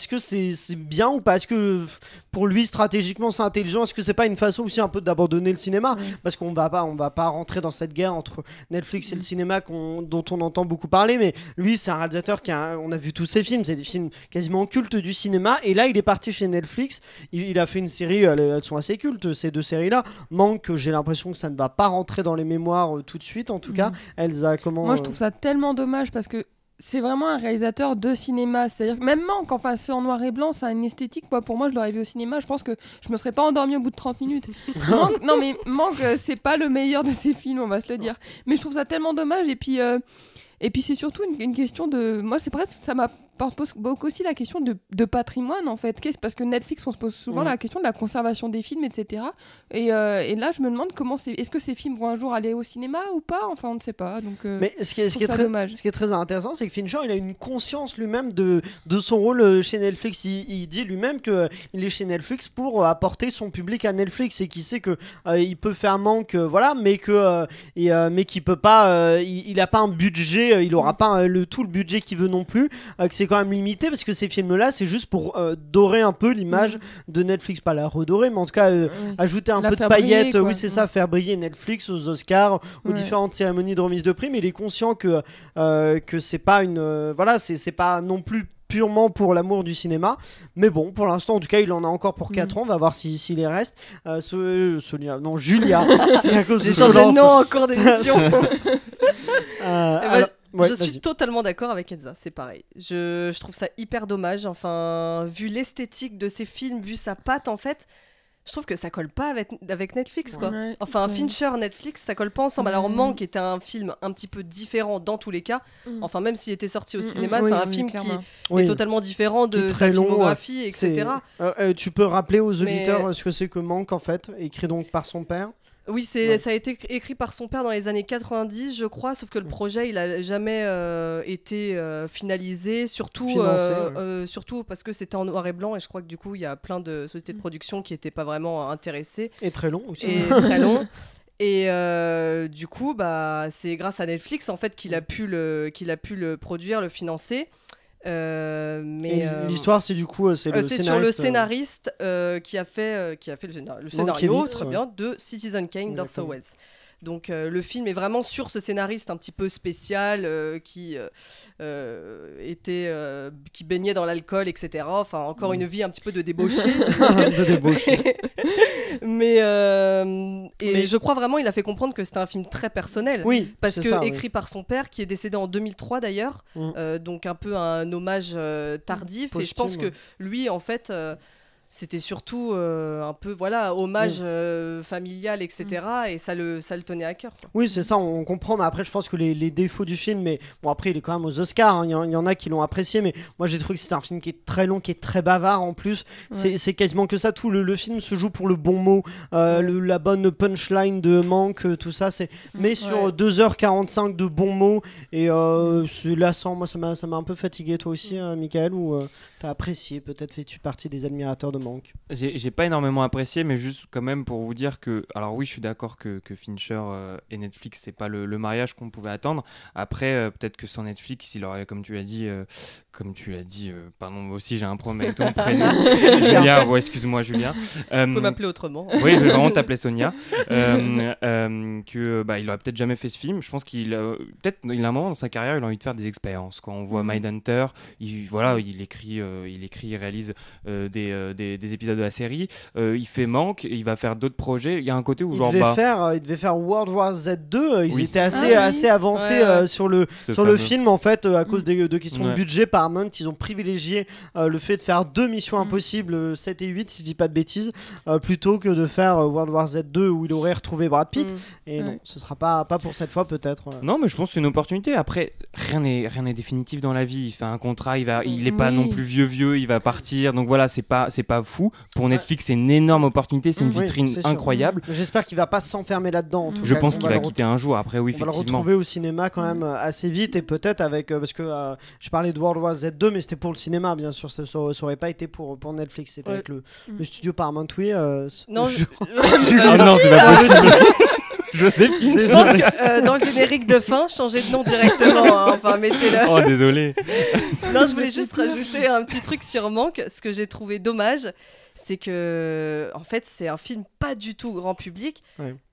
que c'est bien ou pas? Est-ce que pour lui stratégiquement c'est intelligent? Est-ce que c'est pas une façon aussi un peu d'abandonner le cinéma? Parce qu'on va pas rentrer dans cette guerre entre Netflix et le cinéma dont on entend beaucoup parler. Mais lui, c'est un réalisateur on a vu tous ses films, c'est des films quasiment cultes du cinéma. Et là, il est parti chez Netflix. Il a fait une série, elles sont assez cultes, ces deux séries-là. Manque, j'ai l'impression que ça ne va pas rentrer dans les mémoires tout de suite, en tout cas. Elsa, comment... Moi, je trouve ça tellement dommage parce que c'est vraiment un réalisateur de cinéma. C'est-à-dire que même Manque, enfin, c'est en noir et blanc, ça a une esthétique. Moi, pour moi, je l'aurais vu au cinéma. Je pense que je me serais pas endormie au bout de 30 minutes. Manque, c'est pas le meilleur de ses films, on va se le dire. Mais je trouve ça tellement dommage. Et puis c'est surtout une question de... Moi, c'est presque... Ça m'apporte beaucoup aussi la question de patrimoine, en fait. Parce que Netflix, on se pose souvent la question de la conservation des films, etc. Et là, je me demande est-ce que ces films vont un jour aller au cinéma ou pas? Enfin, on ne sait pas. Donc, mais ce qui est très intéressant, c'est que Fincher, il a une conscience lui-même de son rôle chez Netflix. Il dit lui-même qu'il est chez Netflix pour apporter son public à Netflix et qu'il sait que il peut faire Manque, voilà, mais qu'il peut pas... il n'a pas un budget, il n'aura pas tout le budget qu'il veut non plus, que c'est quand même limité parce que ces films-là, c'est juste pour dorer un peu l'image de Netflix, pas la redorer, mais en tout cas ajouter un peu de paillettes, oui c'est ça, faire briller Netflix aux Oscars, aux différentes cérémonies de remise de prix, mais il est conscient que c'est pas c'est pas non plus purement pour l'amour du cinéma, mais bon, pour l'instant en tout cas il en a encore pour 4 ans, on va voir s'il y reste. Julia c'est à cause de changé de nom en cours d'émission. Je suis totalement d'accord avec Elsa, c'est pareil. Je trouve ça hyper dommage. Enfin, vu l'esthétique de ces films, vu sa patte, en fait, je trouve que ça colle pas avec Netflix, quoi. Ouais, enfin, Fincher, Netflix, ça colle pas ensemble. Alors, Manque était un film un petit peu différent dans tous les cas. Enfin, même s'il était sorti au cinéma, c'est un film qui est totalement différent de sa filmographie, etc. Tu peux rappeler aux auditeurs ce que c'est que Manque, en fait, écrit donc par son père? Oui, ça a été écrit par son père dans les années 90, je crois, sauf que le projet, il a jamais été finalisé, surtout parce que c'était en noir et blanc, et je crois que du coup, il y a plein de sociétés de production qui n'étaient pas vraiment intéressées. Et très long aussi. Et du coup, c'est grâce à Netflix, en fait, qu'il a pu le produire, le financer. L'histoire, c'est du coup c'est le scénariste, sur le scénariste qui a fait le scénario très bien de Citizen Kane d'Orson Welles. Donc le film est vraiment sur ce scénariste un petit peu spécial qui baignait dans l'alcool, etc. Enfin encore une vie un petit peu de débauché. Mais je crois vraiment il a fait comprendre que c'était un film très personnel. Oui, parce que écrit par son père qui est décédé en 2003 d'ailleurs. Donc un peu un hommage tardif. Posthume, et je pense que lui en fait c'était surtout un peu hommage familial, etc. Et ça le tenait à cœur, quoi. Oui, c'est ça, on comprend. Mais après, je pense que les défauts du film, mais bon, après, il est quand même aux Oscars. Hein, il y en a qui l'ont apprécié, mais moi, j'ai trouvé que c'était un film qui est très long, qui est très bavard en plus. C'est quasiment que ça. Tout le film se joue pour le bon mot, la bonne punchline de Manque, tout ça. Mais sur 2h45 de bons mots, et c'est lassant. Moi, ça m'a un peu fatigué. Toi aussi, Michael, ou t'as apprécié? Peut-être fais-tu partie des admirateurs de Manque? J'ai pas énormément apprécié, mais juste quand même pour vous dire que, alors oui, je suis d'accord que Fincher et Netflix, c'est pas le mariage qu'on pouvait attendre. Après, peut-être que sans Netflix, il aurait, comme tu l'as dit, pardon, moi aussi j'ai un problème avec ton prénom. Julia, excuse-moi Julien. Tu peux m'appeler autrement. Oui, je vais vraiment t'appeler Sonia. Il aurait peut-être jamais fait ce film. Je pense qu'il a un moment dans sa carrière, il a envie de faire des expériences. Quand on voit Mindhunter, il écrit, il réalise des des épisodes de la série. Il fait Manque, il va faire d'autres projets. Il y a un côté où Il genre devait faire World War Z2. Ils Oui. étaient assez avancés sur le fameux. film en fait à cause de questions de Ouais. budget. Paramount, ils ont privilégié le fait de faire 2 missions impossibles 7 et 8 si je dis pas de bêtises plutôt que de faire World War Z2 où il aurait retrouvé Brad Pitt. Et non, ce sera pas pour cette fois peut-être. Non, mais je pense que c'est une opportunité. Après, rien n'est définitif dans la vie. Il fait un contrat, il est pas non plus vieux, il va partir. Donc voilà, c'est pas fou. Pour Netflix, c'est une énorme opportunité, c'est une vitrine c'est sûr. incroyable. J'espère qu'il va pas s'enfermer là-dedans. En tout Je cas. pense On qu'il va va le quitter un jour. Après, oui, On va le effectivement. retrouver au cinéma quand même assez vite et peut-être avec parce que je parlais de World War Z2 mais c'était pour le cinéma bien sûr, ça aurait pas été pour Netflix, c'était avec le studio Paramount. Non, Ah non, c'est pas possible. Joséphine. Je pense que dans le générique de fin, changez de nom directement. Hein. Enfin, mettez-le. Oh, désolé. Non, je voulais juste rajouter un petit truc sur Manque. Ce que j'ai trouvé dommage, c'est que, en fait, c'est un film pas du tout grand public,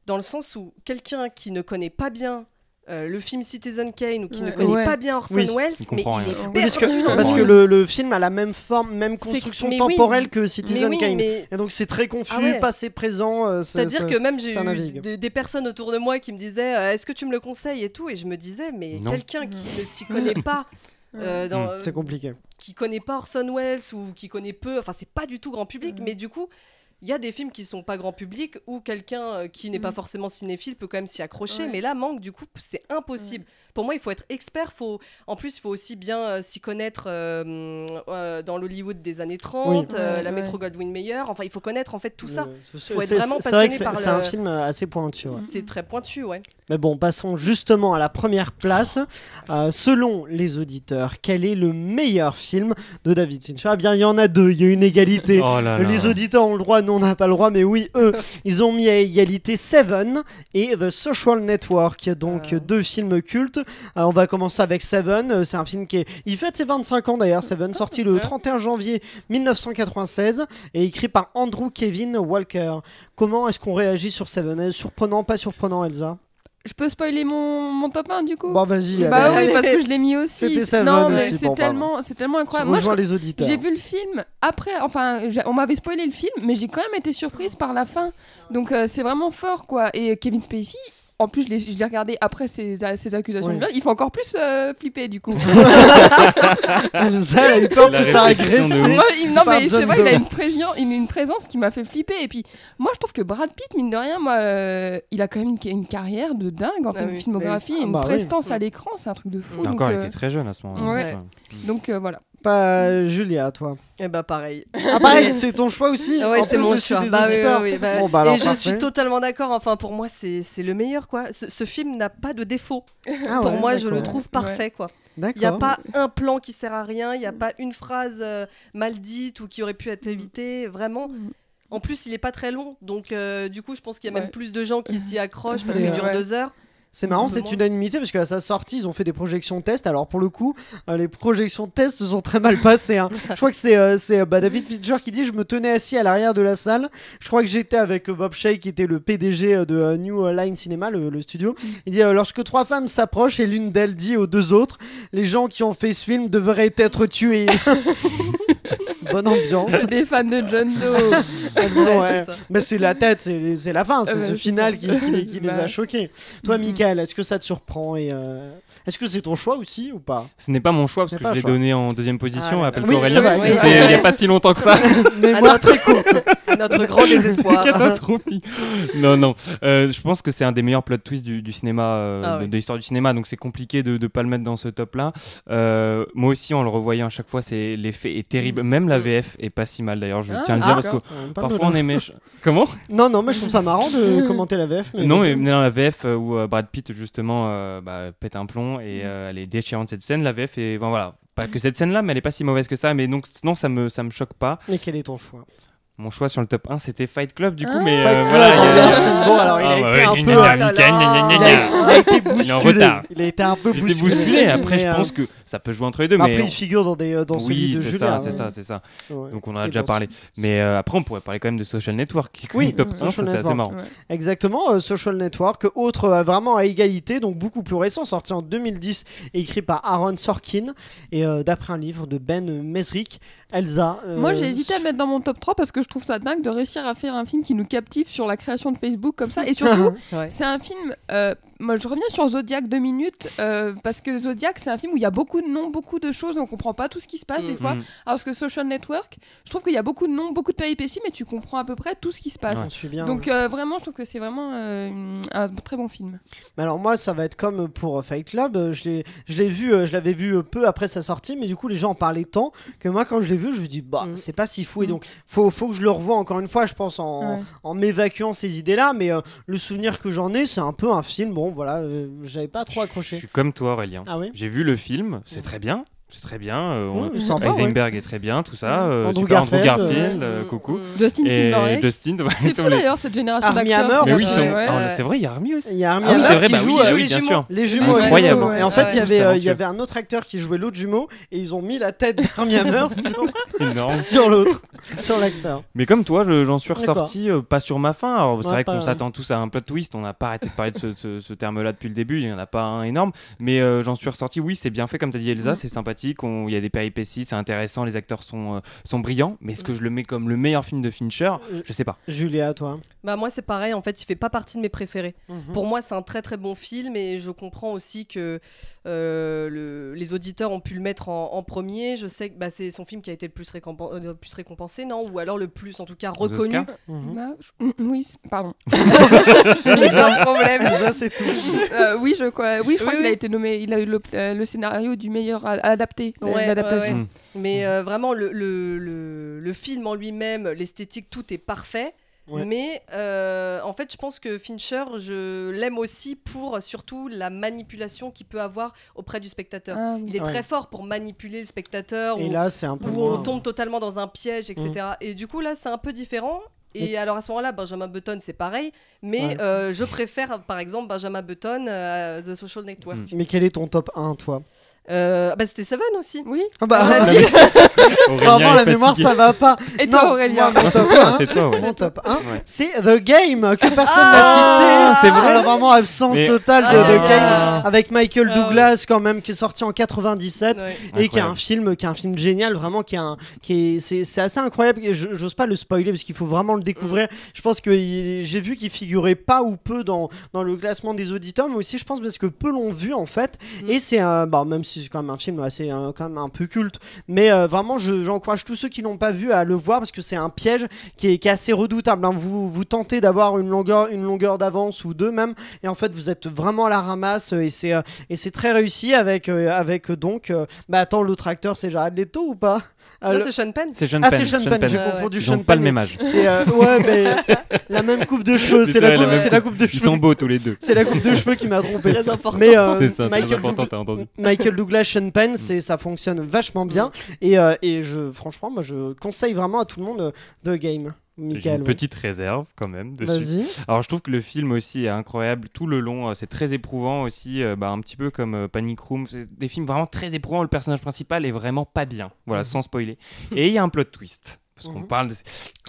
dans le sens où quelqu'un qui ne connaît pas bien le film Citizen Kane ou qui ne connaît pas bien Orson Welles, mais il est perdu parce que le film a la même forme, même construction temporelle que mais Citizen Kane. mais- Et donc c'est très confus, passé, présent. C'est-à-dire que même j'ai ça eu navigue. des personnes autour de moi qui me disaient est-ce que tu me le conseilles et tout, et je me disais mais Non. quelqu'un qui ne s'y connaît pas C'est compliqué. qui connaît pas Orson Welles ou qui connaît peu, enfin c'est pas du tout grand public, mais du coup il y a des films qui sont pas grand public où quelqu'un qui n'est pas forcément cinéphile peut quand même s'y accrocher, mais là Manque, du coup c'est impossible. Pour moi il faut être expert, en plus il faut aussi bien s'y connaître dans l'Hollywood des années 30, la Metro-Goldwyn-Mayer, enfin il faut connaître en fait tout ça. Faut être vraiment C'est vrai que passionné par c'est un film assez pointu. C'est très pointu, ouais. Mais bon, passons justement à la première place. Selon les auditeurs, quel est le meilleur film de David Fincher ? Eh bien, il y en a deux, il y a une égalité. Oh là là. Les auditeurs ont le droit, nous on n'a pas le droit, mais oui, eux, ils ont mis à égalité Seven et The Social Network, donc deux films cultes. On va commencer avec Seven, c'est un film il fête ses 25 ans d'ailleurs, Seven, sorti le 31 janvier 1996 et écrit par Andrew Kevin Walker. Comment est-ce qu'on réagit sur Seven ? Surprenant, pas surprenant, Elsa ? Je peux spoiler mon top 1 du coup ? Bon, vas-y. Bah allez. oui, parce que je l'ai mis aussi. C'était Seven non, mais aussi, c'est bon, tellement incroyable. Moi, les auditeurs. j'ai vu le film après, enfin, on m'avait spoilé le film, mais j'ai quand même été surprise par la fin. Donc c'est vraiment fort, quoi. Et Kevin Spacey, en plus, je l'ai regardé après ces accusations de viol, il faut encore plus flipper du coup. Elsa, elle a eu peur de se faire agresser. Non, mais c'est vrai, il a une présence qui m'a fait flipper. Et puis, moi, je trouve que Brad Pitt, mine de rien, il a quand même une carrière de dingue en fait, une filmographie, une prestance à l'écran, c'est un truc de fou. Encore, il était très jeune à ce moment-là. Ouais. Donc voilà. Pas Julia, toi. Et bah pareil. Ah pareil, c'est ton choix aussi. Ouais, c'est mon choix. Bon, bah, alors, et je parfait. suis totalement d'accord. Enfin, pour moi, c'est le meilleur, quoi. Ce film n'a pas de défaut. Ah pour ouais, moi, je le d'accord. trouve parfait, quoi. D'accord. Il n'y a pas un plan qui sert à rien. Il n'y a pas une phrase mal dite ou qui aurait pu être évitée. Vraiment. En plus, il est pas très long, donc du coup, je pense qu'il y a même plus de gens qui s'y accrochent parce qu'il dure 2 heures. C'est marrant, c'est unanimité parce qu'à sa sortie, ils ont fait des projections test. Alors pour le coup, les projections test sont très mal passées. Hein. Je crois que c'est David Fincher qui dit: je me tenais assis à l'arrière de la salle. Je crois que j'étais avec Bob Shaye qui était le PDG de New Line Cinema, le studio. Il dit lorsque 3 femmes s'approchent et l'une d'elles dit aux 2 autres: les gens qui ont fait ce film devraient être tués. Bonne ambiance. C'est des fans de John Doe. Mais c'est la tête, c'est la fin, c'est ce final qui les a choqués. Toi, Michael, est-ce que ça te surprend et est-ce que c'est ton choix aussi ou pas ? Ce n'est pas mon choix parce que je l'ai donné en 2e position à Appel Aurélien. C'était il n'y a pas si longtemps que ça. Mémoire très courte. Notre grand désespoir. Catastrophique. Non. Je pense que c'est un des meilleurs plot twists du cinéma, de l'histoire du cinéma, donc c'est compliqué de ne pas le mettre dans ce top-là. Moi aussi, en le revoyant à chaque fois, l'effet est terrible. Même la VF est pas si mal d'ailleurs, je tiens à le dire parce que parfois on est méchant. Comment ? Non, mais je trouve ça marrant de commenter la VF. Mais non, mais la VF où Brad Pitt justement pète un plomb et elle est déchirante cette scène. La VF est voilà, pas que cette scène-là, mais elle est pas si mauvaise que ça. Mais donc non, ça me choque pas. Mais quel est ton choix ? Mon choix sur le top 1, c'était Fight Club, du coup, Ah. mais Fight Club, voilà. bon, alors il a été un peu. Il a été Il est en bousculé. retard. Il a été un peu J'étais bousculé. Après, Mais, je pense que ça peut jouer entre les deux. Après, mais il figure dans celui oui, de c'est Julia. ça, c'est ça. Ouais. Donc on en a Et déjà dans parlé. Mais après, on pourrait parler quand même de Social Network, qui est quand Oui, même top 1, Social ça, c'est assez Network. marrant. Ouais. Exactement, Social Network, autre vraiment à égalité, donc beaucoup plus récent, sorti en 2010, écrit par Aaron Sorkin, et d'après un livre de Ben Mesrick. Elsa. Moi j'ai hésité à le mettre dans mon top 3 parce que je trouve ça dingue de réussir à faire un film qui nous captive sur la création de Facebook comme ça. Et surtout, Ouais. c'est un film. Moi je reviens sur Zodiac 2 minutes parce que Zodiac c'est un film où il y a beaucoup de noms, beaucoup de choses, on comprend pas tout ce qui se passe des fois. Alors que Social Network, je trouve qu'il y a beaucoup de noms, beaucoup de péripéties, mais tu comprends à peu près tout ce qui se passe. Je suis bien. Donc vraiment, je trouve que c'est vraiment un très bon film. Mais alors moi ça va être comme pour Fight Club, je l'avais vu peu après sa sortie, mais du coup les gens en parlaient tant que moi quand je l'ai vu je me dis bah c'est pas si fou et donc faut que je le revoie encore une fois je pense en m'évacuant ces idées là, mais le souvenir que j'en ai c'est un peu un film, bon voilà, j'avais pas trop accroché. Je suis comme toi, Aurélien. Ah oui. J'ai vu le film, c'est très bien. C'est très bien. Sympa, Eisenberg est très bien, tout ça. Andrew super, Andrew Garfield, Garfield, coucou. Justin Timberlake. Justin, C'est fou d'ailleurs cette génération Armie d'acteurs. Hammer mais oui, aussi. c'est vrai, il y a Armie aussi. Il y a Armie Ah oui, Hammer c'est vrai, qui bah joue oui, les bien jumeaux. sûr. Les jumeaux, Incroyable. exactement. Et en fait, Ouais. il y Talentueux. avait un autre acteur qui jouait l'autre jumeau et ils ont mis la tête d'Armie Hammer Énorme. sur l'autre, sur l'acteur. Mais comme toi, j'en suis D'accord. ressorti pas sur ma fin. Alors c'est Ouais, vrai pas- qu'on s'attend tous à un plot twist. On n'a pas arrêté de parler de ce terme-là depuis le début. Il n'y en a pas un énorme. Mais j'en suis ressorti. Oui, c'est bien fait, comme tu as dit, Elsa. C'est sympathique. Il y a des péripéties, c'est intéressant. Les acteurs sont brillants. Mais est-ce que je le mets comme le meilleur film de Fincher? Je sais pas. Julia, toi. Bah moi c'est pareil, en fait il fait pas partie de mes préférés. Mhm. Pour moi c'est un très très bon film et je comprends aussi que les auditeurs ont pu le mettre en premier. Je sais que c'est son film qui a été le plus récompensé, non? Ou alors le plus en tout cas Aux reconnu. Oscars Mhm. Bah, oui, pardon. J'ai un problème. Ça c'est tout. Oui, je crois Oui, qu'il a été nommé. Il a eu le scénario du meilleur adapté, Ouais, l'adaptation. ouais. Mais vraiment le film en lui-même, l'esthétique, tout est parfait. Ouais. Mais en fait, je pense que Fincher, je l'aime aussi pour surtout la manipulation qu'il peut avoir auprès du spectateur. Ah, oui. Il est Ouais. très fort pour manipuler le spectateur, Et où, là, c'est un peu où moins. on tombe totalement dans un piège, etc. Et du coup, là, c'est un peu différent. Et alors à ce moment-là, Benjamin Button, c'est pareil. Mais je préfère, par exemple, Benjamin Button de Social Network. Mais quel est ton top 1, toi? C'était Seven aussi. Oui. Ah bah, Aurélien vraiment, est la mémoire, fatigué. ça va pas. Et toi, Non, Aurélien moi, Non, c'est top toi, 1, c'est toi, ouais. Mon top 1, Ouais. c'est The Game, que personne n'a cité. c'est vrai. Vraiment absence Mais- totale de Ah. The Game, avec Michael Ah. Douglas quand même, qui est sorti en 97. Ouais. Et qui est Incroyable. un film génial, vraiment, c'est assez incroyable. Et j'ose pas le spoiler parce qu'il faut vraiment le découvrir. Je pense que j'ai vu qu'il figurait pas ou peu dans le classement des auditeurs, mais aussi je pense parce que peu l'ont vu en fait. Et c'est même si c'est quand même un film assez quand même un peu culte, mais vraiment j'encourage tous ceux qui l'ont pas vu à le voir parce que c'est un piège qui est assez redoutable. Hein. Vous tentez d'avoir une longueur d'avance ou deux même, et en fait vous êtes vraiment à la ramasse et c'est très réussi avec donc attends, l'autre acteur c'est Jared Leto ou pas? Non, c'est Sean Penn. C'est Sean Ah, Penn. c'est Sean Penn, j'ai Ouais, confondu Ils Sean ont pas Penn. le même âge. C'est ouais, mais la même coupe de cheveux, C'est c'est ça, la la même coupe coupe. de Ils cheveux. sont beaux tous les deux. C'est la coupe de cheveux qui m'a trompé. Très important. Mais C'est ça, très important, t'as entendu. Michael Douglas, Sean Penn, ça fonctionne vachement bien. Et franchement, moi, je conseille vraiment à tout le monde The Game. J'ai Michael, une petite réserve quand même dessus. vas-y. Alors je trouve que le film aussi est incroyable tout le long, c'est très éprouvant aussi, un petit peu comme Panic Room, c'est des films vraiment très éprouvants où le personnage principal est vraiment pas bien, voilà, sans spoiler. Et il y a un plot twist, parce qu'on parle de...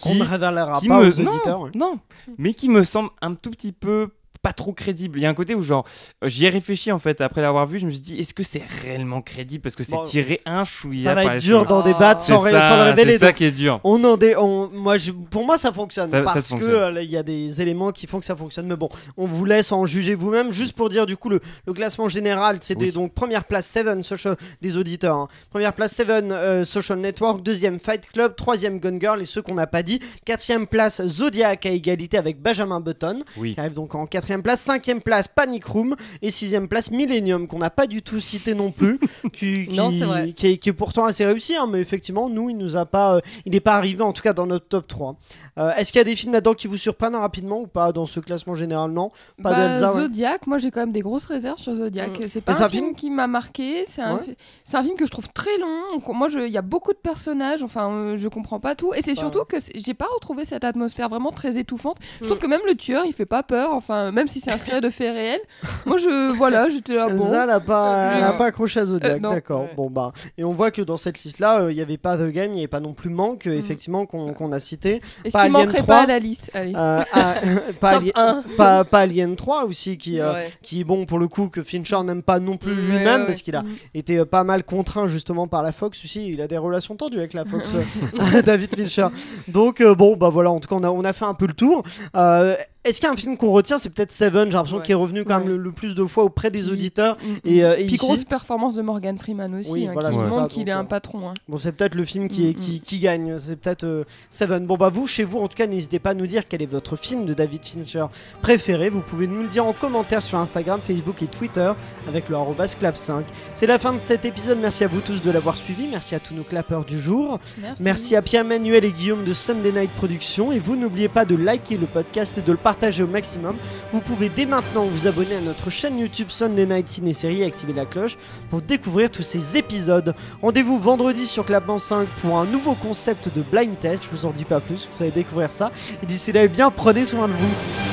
On ne révélera qui pas me... aux auditeurs. Ouais. Non, mais qui me semble un tout petit peu pas trop crédible. Il y a un côté où genre j'y ai réfléchi en fait après l'avoir vu, je me suis dit est-ce que c'est réellement crédible parce que c'est Bon, tiré un chouïa Ça va par être les dur cheveux. d'en débattre C'est sans le révéler. C'est ça donc qui est dur. Pour moi, ça fonctionne Ça parce fonctionne. que il y a des éléments qui font que ça fonctionne. Mais bon, on vous laisse en juger vous-même. Juste pour dire, du coup, le classement général, c'était Oui. donc première place Seven des auditeurs. Hein. Première place Seven Social Network, deuxième Fight Club, troisième Gone Girl et ceux qu'on n'a pas dit. Quatrième place Zodiac à égalité avec Benjamin Button, Oui. qui arrive donc en 4 4ème place, 5ème place Panic Room et 6ème place Millennium qu'on n'a pas du tout cité non plus, Non, c'est vrai. qui est pourtant assez réussi, hein, mais effectivement nous il n'est pas arrivé en tout cas dans notre top 3. Est-ce qu'il y a des films là-dedans qui vous surprennent rapidement ou pas dans ce classement général? Non, pas d'Elsa. Ouais. Zodiac, moi j'ai quand même des grosses réserves sur Zodiac. C'est pas un film qui m'a marqué, c'est un film que je trouve très long. Moi il y a beaucoup de personnages, enfin je comprends pas tout et c'est surtout que j'ai pas retrouvé cette atmosphère vraiment très étouffante. Je trouve que même le tueur il fait pas peur, enfin même si c'est inspiré de faits réels. Moi j'étais là bon. Elsa elle a pas accroché à Zodiac, d'accord. Ouais. Bon bah et on voit que dans cette liste là il y avait pas The Game, il y avait pas non plus Manque effectivement qu'on a cité. Est-ce qu'il manquerait 3, pas à la liste? Allez. pas Alien 3 aussi qui bon pour le coup que Fincher n'aime pas non plus lui-même parce qu'il a été pas mal contraint justement par la Fox aussi, il a des relations tendues avec la Fox David Fincher. Donc bon bah voilà, en tout cas on a fait un peu le tour. Est-ce qu'il y a un film qu'on retient? C'est peut-être Seven, j'ai l'impression qu'il est revenu quand même le plus de fois auprès des auditeurs. Et puis ici... grosse performance de Morgan Freeman aussi, voilà, qui c'est montre ça, qu'il est un patron. Bon, c'est peut-être le film qui gagne, c'est peut-être Seven. Bon bah vous, chez vous en tout cas, n'hésitez pas à nous dire quel est votre film de David Fincher préféré. Vous pouvez nous le dire en commentaire sur Instagram, Facebook et Twitter avec le @clap5. C'est la fin de cet épisode, merci à vous tous de l'avoir suivi, merci à tous nos clappeurs du jour. Merci à Pierre-Manuel et Guillaume de Sunday Night Productions et vous n'oubliez pas de liker le podcast et de le partager au maximum. Vous pouvez dès maintenant vous abonner à notre chaîne YouTube Sunday Night Ciné-Série et activer la cloche pour découvrir tous ces épisodes. Rendez-vous vendredi sur Clapement 5 pour un nouveau concept de blind test, je vous en dis pas plus, vous allez découvrir ça. Et d'ici là, eh bien, prenez soin de vous.